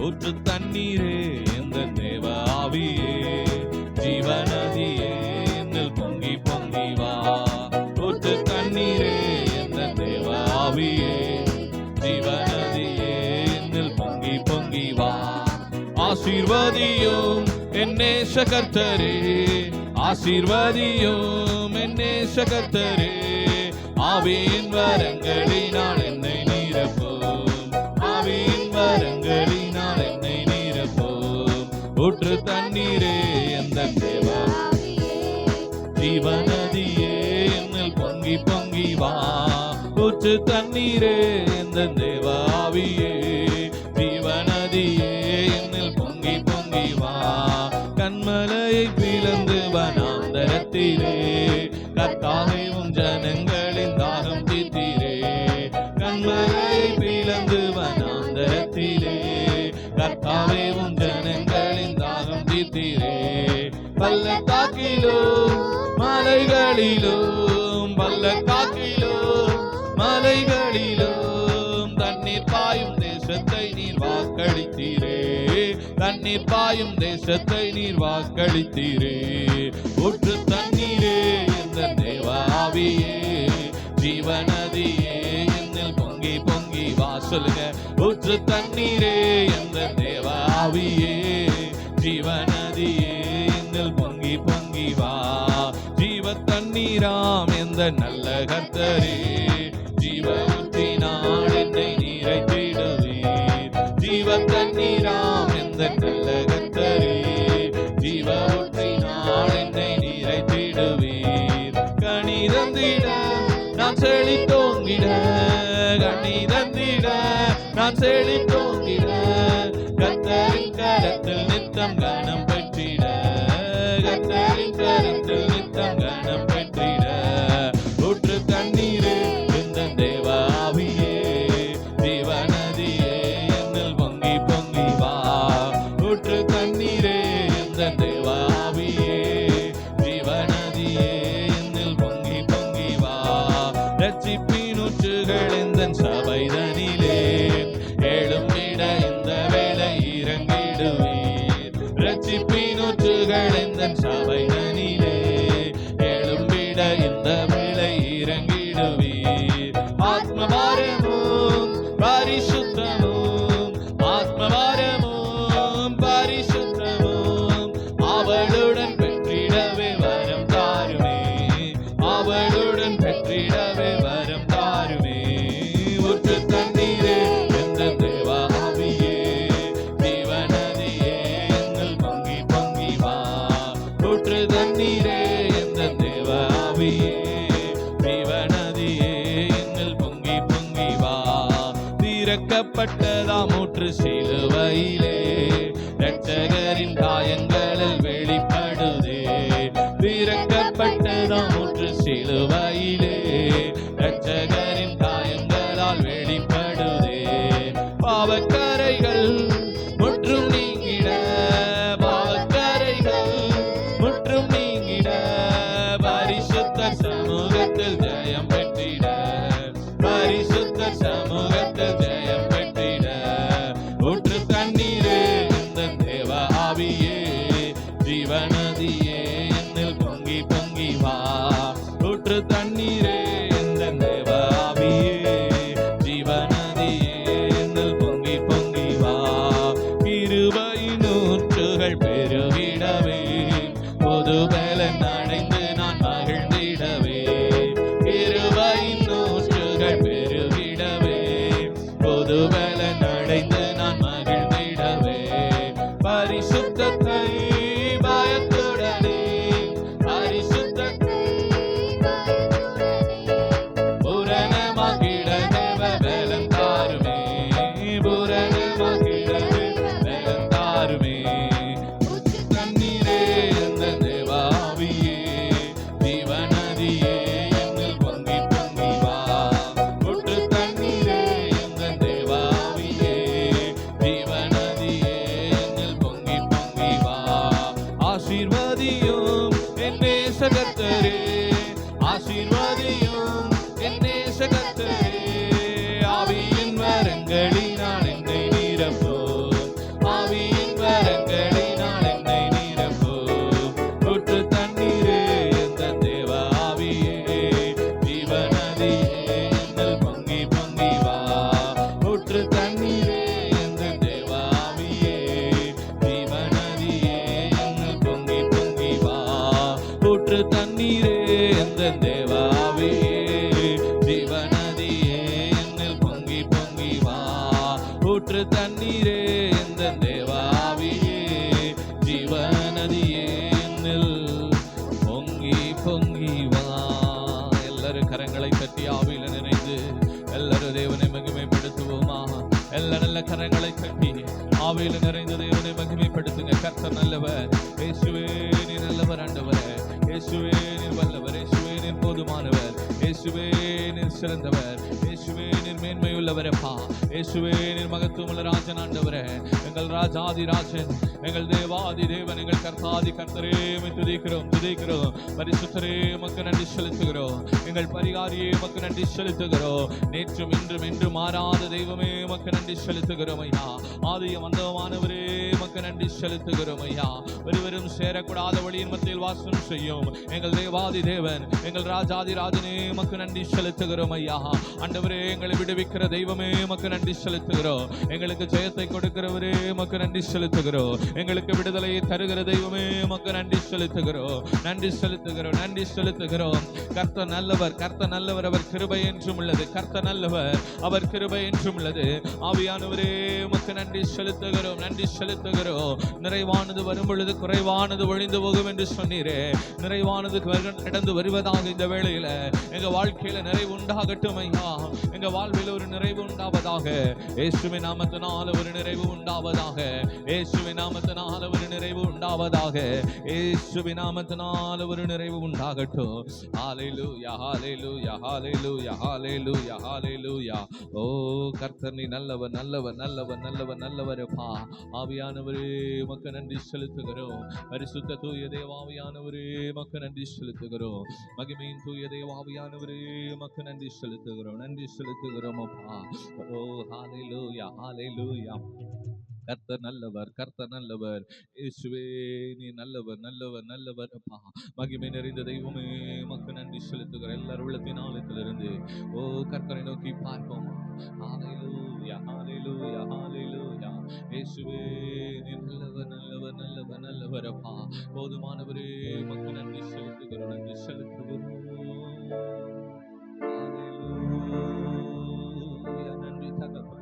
ஊற்று தண்ணீரே எந்த தேவ ஆவியே, ஜீவநதியே என்னில் பொங்கி பொங்கி வா. ஊற்று தண்ணீரே எந்த தேவ ஆவியே, ஜீவநதியே என்னில் பொங்கி பொங்கி வா. ஆசீர்வதியும் என் என் நேசகர்த்தரே ஆசீர்வதியும் என் நேசகர்த்தரே ஆவியின் வரங்களினால் என்னை நிரப்பும் ஆவியின் வரங்களினால் என்னை நிரப்பும் ஊற்று தண்ணீரே எந்த தேவா ஜீவநதியே என்னில் பொங்கி பொங்கி வா ஊற்று தண்ணீரே எந்த தேவாவியே ஜீவநதியே என்னில் பொங்கி பொங்கி வா கண்மலையை பிளந்து வனாந்தரத்திலே கர்த்தாவே உம் ஜனங்களின் தாகம் தீர்த்தீரே கண்மலையை பிளந்து வனாந்தரத்திலே கர்த்தாவே உம் ஜனங்களின் தாகம் தீர்த்தீரே பள்ளத்தாக்கிலும் மலைகளிலும் பள்ளத்தாக்கிலும் மலைகளிலும் தண்ணீர் பாயும் தேசத்தை நீர் வாக்களித்தீரே தண்ணீர் பாயும் தேசத்தை நீர் வாக்களித்தீரே ஊற்று தண்ணீரே எந்த தேவாவியே ஜீவநதியே என்னில் பொங்கி பொங்கி வா சொல்லுங்க ஊற்று தண்ணீரே எந்த தேவாவியே ஜீவநதியே என்னில் பொங்கி பொங்கி வா ஜீவ தண்ணீராம் எந்த நல்ல கர்த்தரே ஜீவ ஊற்றினால் என்னை நிறைத்திடுவீர் ஜீவ தண்ணீராம் எந்த நல்ல கர்த்தரே ஜீவ ஊற்றினால் என்னை நிறைத்திடுவீர் கனி தந்திட நான் செழித்தோங்கிட கனி தந்திட நான் செழித்தோங்கிட கர்த்தரின் கரத்தில் நித்தம் கனம் பெற்றிட கர்த்தரின் கரத்தில் நித்தம் கனம் பெற்றிட ஊற்று தண்ணீரே இந்த தேவாவியே ஜீவநதியே என்னில் பொங்கி பொங்கி வா ஊற்று தண்ணீரே இந்த தேவாவியே ஜீவநதியே என்னில் பொங்கி பொங்கி வா ரட்சிப்பின் ஊற்றுகள் இந்த சபைதனிலே எழும்பிட இந்த வேளை இறங்கிடுவீர் ரட்சிப்பின் ஊற்றுகள் இந்த சபைதனிலே எழும்பிட இந்த வேளை இறங்கிடுவீர் ஆத்மபாரமும் பரிசுத்தமும் ஆத்மபாரமும் பரிசுத்தமும் அவளுடன் பெற்றிடவே வரம் தாருமே அவளுடன் பெற்றிடவே வரம் தாருமே ஊற்று தண்ணீரே எந்த தேவாவியே ஜீவநதியே என்னில் பொங்கி பொங்கி வா ஊற்று தண்ணீரே எந்த தேவாவியே ஜீவநதியே என்னில் பொங்கி பொங்கி வா திறக்கப்பட்டதாம் ஊற்று சிலுவையிலே இரட்சகரின் காயங்களில் வெளிப்படுதே திறக்கப்பட்டதாம் ஊற்று சிலுவையிலே இரட்சகரின் காயங்களால் வெளிப்படுதே பாவக்கரைகள் முற்றும் நீங்கிட பாவக்கரைகள் முற்றும் நீங்கிட பரிசுத்த சமூகத்தில் ஜெயம் பெற்றிட பரிசுத்த சமூகத்தில் ஜெயம் பெற்றிட ஊற்று தண்ணீரே இந்த தேவாவியே ஜீவநதியே என்னில் பொங்கி பொங்கி வா ஊற்று தண்ணீரே இந்த தேவாவியே ஜீவநதியே என்னில் பொங்கி பொங்கி வா கிருபையின் ஊற்றுகள் பெருகிடவே பொது பலன் அடைந்து நான் மகிழ்ந்திடவே கிருபையின் ஊற்றுகள் பெருகிடவே பொது பலன் அடைந்து நான் மகிழ்ந்திடவே பரிசுத்தத்தை பயத்துடனே பரிசுத்தத்தை பூரணமாக்கிட தேவ பலன் தாருமே பூரணமாக்கிட தேவ பலன் தாருமே ஊற்று தண்ணீரே இந்த தேவாவியே ஜீவநதியே என்னில் பொங்கி பொங்கி வா ஊற்று தண்ணீரே இந்த தேவாவியே ஜீவநதியே என்னில் பொங்கி பொங்கி வா ஆசீர்வதியும் என் நேசகர்த்தரே ஆசீர்வதியும் என் நேசகர்த்தரே ஆவியின் வரங்களினால் என்னை நிரப்பும் ஆவியின் வரங்களினால் என்னை நிரப்பும் ஊற்று தண்ணீரே இந்த தேவாவியே ஜீவநதியே என்னில் பொங்கி பொங்கி வா ஊற்று தண்ணீரே இந்த தேவாவியே ஜீவநதியே என்னில் ஊற்று தண்ணீரே எந்த தேவாவியே, ஜீவநதியே என்னில் பொங்கி பொங்கி வா. ஊற்று தண்ணீரே எந்த தேவாவியே, ஜீவநதியே என்னில் பொங்கி பொங்கி வா. எல்லாரும் கரங்களை தட்டி ஆவியில நினைந்து எல்லாரும் தேவனை மகிமைப்படுத்துவோமா? எல்லா நல்ல கரங்களை தட்டி ஆவியில நிறைந்த தேவனை மகிமைப்படுத்துங்க. கர்த்தர் நல்லவர், இயேசுவே நீ நல்லவர் ஆண்டவரே, இயேசுவே நீர் வல்லவர், இயேசுவே நீர் போதுமானவர், இயேசுவே நீர் சிறந்தவர், இயேசுவே நீர் மேன்மையுள்ளவரப்பா, இயேசுவே நீர் மகத்துவமுள்ள ராஜன் ஆண்டவரே, எங்கள் ராஜாதி ராஜன், எங்கள் தேவாதி தேவன், எங்கள் கர்த்தாதி கர்த்தரே துதிக்கிறோம் துதிக்கிறோம். பரிசுத்தரே உமக்கு நன்றி செலுத்துகிறோம், எங்கள் பரிகாரியே உமக்கு நன்றி செலுத்துகிறோம். நேற்றும் இன்றும் என்று மாறாத தெய்வமே உமக்கு நன்றி செலுத்துகிறோம் ஐயா. ஆதியும் அந்தமானவரே உமக்கு நன்றி செலுத்துகிறோம் ஐயா. ஒருவரும் சேரக்கூடாத வழியின் மத்தியில் வாசம் செய்யும் எங்கள் தேவாதி தேவன், எங்கள் ராஜாதி ராஜனே உமக்கு நன்றி செலுத்துகிறோம் ஐயா. ஆண்டவரே எங்களை விடுவிக்கிற தெய்வமே உமக்கு நன்றி செலுத்துகிறோம், எங்களுக்கு ஜெயத்தை கொடுக்கிறவரே உமக்கு நன்றி செலுத்துகிறோம், எங்களுக்கு விடுதலையை தருகிற தெய்வமே உமக்கு நன்றி செலுத்துகிறோம், நன்றி செலுத்துகிறோம், நன்றி செலுத்துகிறோம். கர்த்தர் நல்லவர், கர்த்தர் நல்லவர், அவர் கிருபை என்றும் உள்ளது, கர்த்தர் நல்லவர், அவர் கிருபை என்றும் உள்ளது. ஆவியானவரே உமக்கு நன்றி செலுத்துகிறோம், நன்றி செலுத்துகிறோம். நிறைவானது வரும் பொழுது குறைவானது ஒழிந்து போகும் என்று சொன்னீரே, நிறைவானது கடந்து வருவதாக இந்த வேளையில எங்க வாழ்க்கையில நிறைவு உண்டாகட்டும் ஐயா. எங்க வாழ்வில் ஒரு நிறைவு உண்டாவதாக, இயேசுவின் நாமத்தினால ஒரு நிறைவு உண்டாவதாக, இயேசுவின் நாமத்தினால ஒரு நிறைவு உண்டாவதாக, இயேசுவின் நாமத்தினால ஒரு நிறைவு உண்டாகட்டும். ஹalleluya ஹalleluya ஹalleluya ஹalleluya ஹalleluya. ஓ கர்த்தர் நீ நல்லவர் நல்லவர் நல்லவர் நல்லவர் நல்லவரப்பா. ஆவியானவரே உமக்கு நன்றி செலுத்துகிறோம், பரிசுத்த தூய தேவாவியானவரே உமக்கு நன்றி செலுத்துகிறோம், மகிமையின் தூய தேவாவியானவரே உமக்கு நன்றி செலுத்துகிறோம், நன்றி செலுத்துகிறோம் அப்பா. ஓ ஹalleluya ஹalleluya. கர்த்தர் நல்லவர், கர்த்தர் நல்லவர், இயேசுவே நீ நல்லவர் நல்லவர் நல்லவர் அப்பா. மகிமை நிறைந்த தெய்வமே உமக்கு நன்றி செலுத்துகிற எல்லார் உள்ளத்தின் ஆழத்திலிருந்து ஓ கர்த்தரை நோக்கி பார்ப்போமா? ஹalleluya ஹalleluya ஹalleluya. இயேசுவே நீ நல்லவர் நல்லவர் நல்லவர் நல்லவர் அப்பா. போதுமானவரே உமக்கு நன்றி செலுத்துகிறோம், நன்றி செலுத்துகிறோம். ஹalleluya. நன்றி தகப்பனே.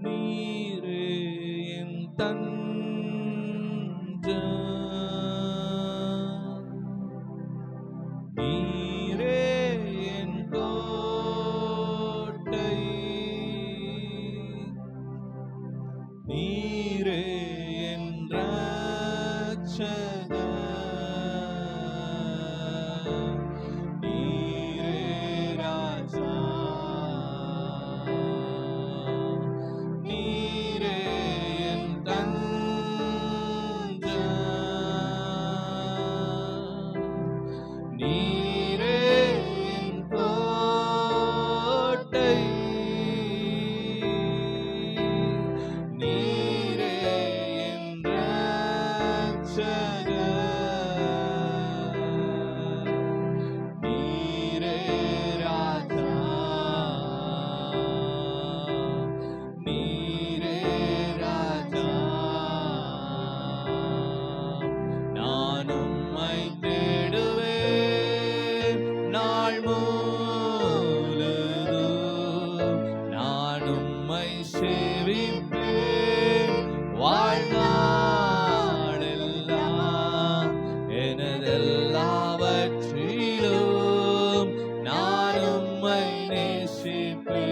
நீரே என் தஞ்சம், நீரே என் கோட்டை, நீரே என் இரட்சகர், நீரே ராஜா, நீரே என் தஞ்சம், நீரே என் கோட்டை, நீரே என் இரட்சகர், நீரே ராஜா, நீரே ராஜா. நான் உம்மை தேடுவேன் நாள் முழுதும், நான் உம்மை சேவிப்பேன் வாழ்நாளெல்லாம், எனதெல்லாவற்றிலும் நான் உம்மை நேசிப்பேன்.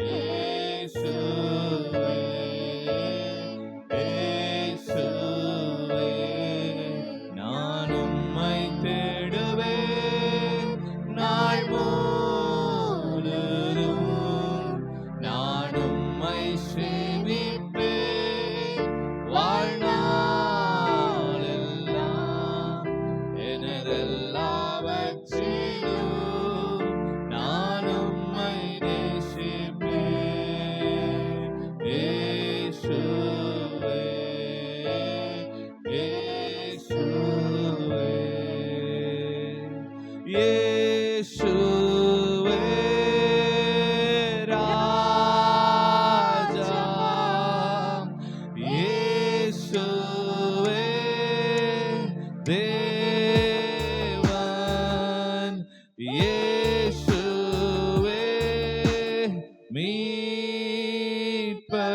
இயேசுவே, இயேசுவே, நான் உம்மை தேடுவேன் நாள் முழுதும், நான் உம்மை சேவிப்பேன்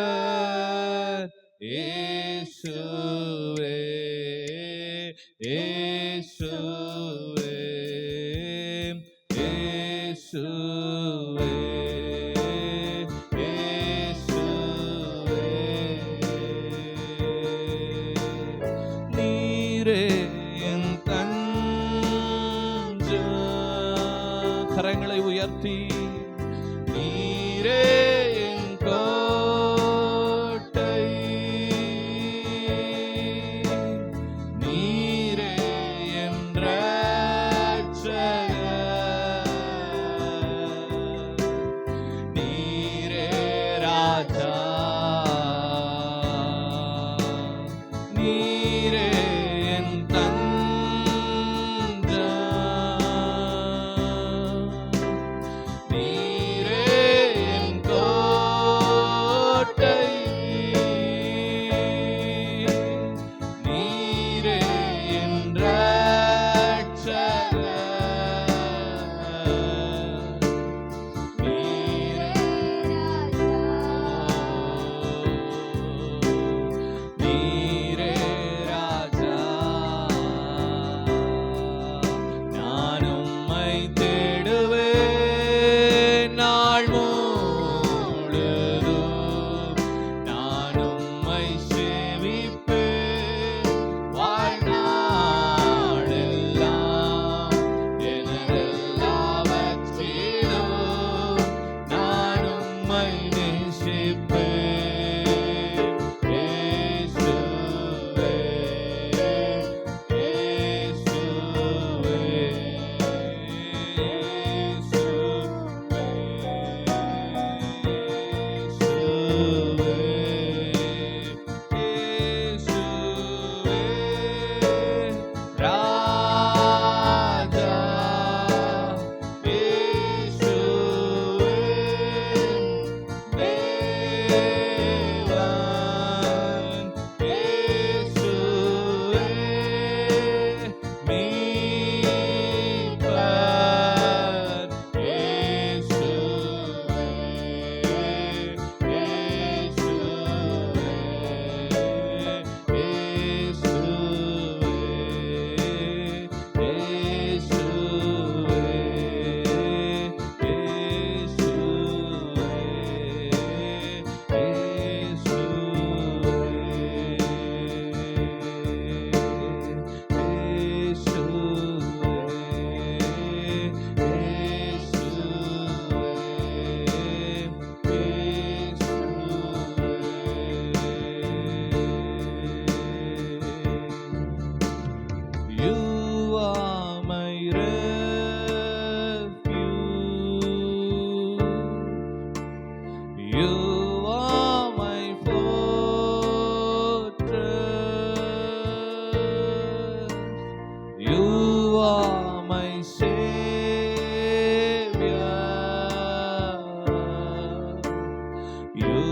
மீட்பர் இயேசுவே, இயேசுவே, இயேசுவே, இயேசுவே. நீரே என் தஞ்சம். கரங்களை உயர்த்தி நீரே என் கோட்டை, நீரே என் இரட்சகர், நீரே ராஜா, நீரே என் தஞ்சம், நீரே என் கோட்டை, நீரே என் இரட்சகர், நீரே நீரே ராஜா. நான் உம்மை தேடுவேன் நாள் முழுதும், நான் உம்மை சேவிப்பேன் வாழ்நாளெல்லாம். எனதெல்லாவற்றிலும் நான் உம்மை நேசிப்பேன். இயேசுவே, இயேசுவே, ராஜா, இயேசுவே, தேவன், இயேசுவே, மீட்பர், இயேசுவே, You are my refuge. You are my fortress. You are my Savior. You